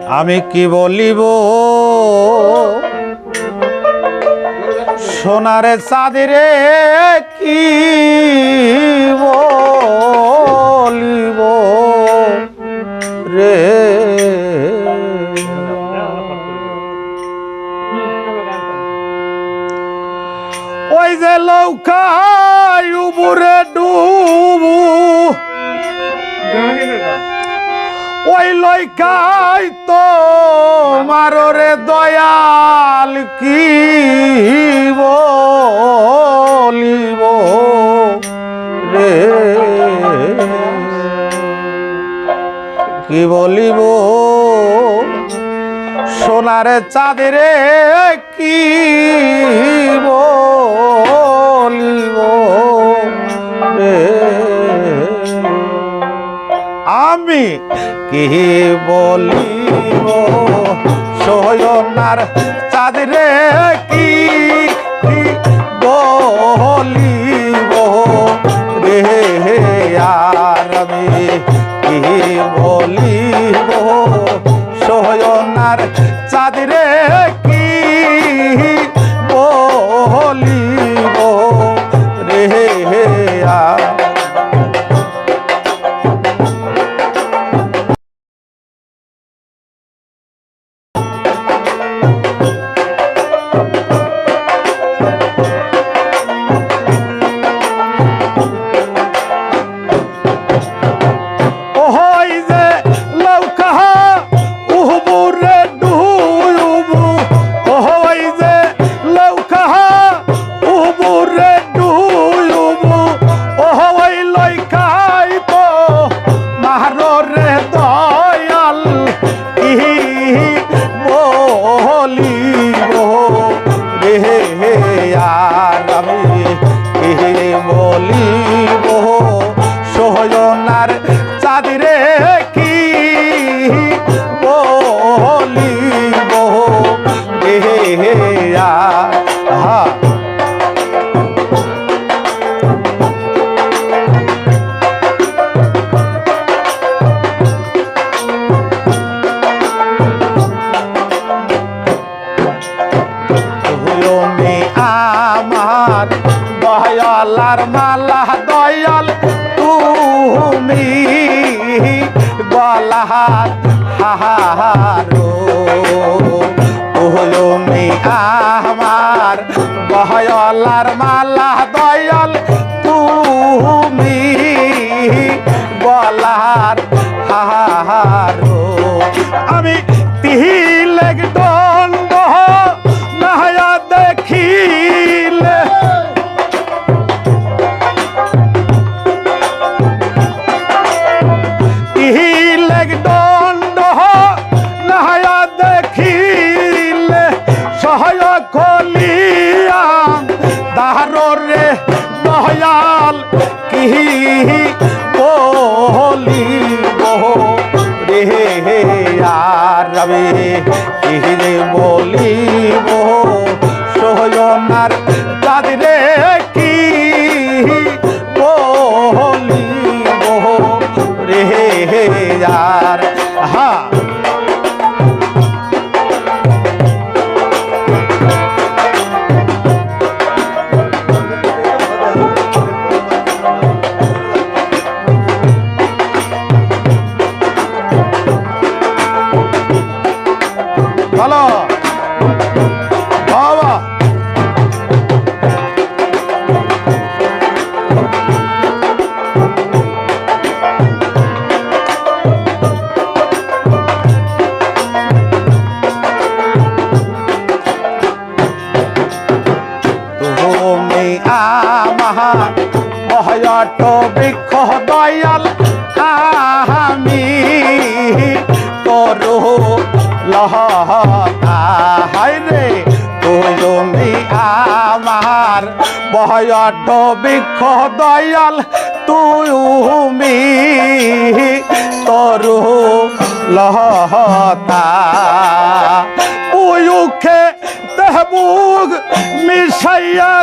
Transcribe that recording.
আমি কি বলিব সোনারে চাঁদরে কি বলিব রে ওই যে লৌকায় উবুরে ডুবু ওই লইকাই তো মাররে দয়াল কি বলিব রে কি বলিব সোনারে চাঁদরে কি বলিব রে আমি কি বলিব সোনার চাঁদরে কি বলিব রে আর আমি কি বলিব সোনার চাঁদরে কি বলিব রে আর বলিব সোহনার চাঁদরে কি বলিব রে আমার দয়ালার মালা দয়াল তুমি গলাহার হাহারো তুমি আমার দয়ালার মালা দয়াল তুমি গলাহার হাহারো আমি তিলেক দণ্ড নাহয়া দেখিলে দাররে দয়াল কি বলিব রে আর আমি কি বলিব সোহনার চাঁদরে কি বলিব রে আর হ্যাঁ ভালো বাবা তুমি আমার অহয়ট বৃক্ষ দয়াল আমি করো লহাই রে তুমি আমার বহয়ট বৃক্ষ দয়াল তুমি তরু লহতা উখে তেহবুগ মিশাইয়া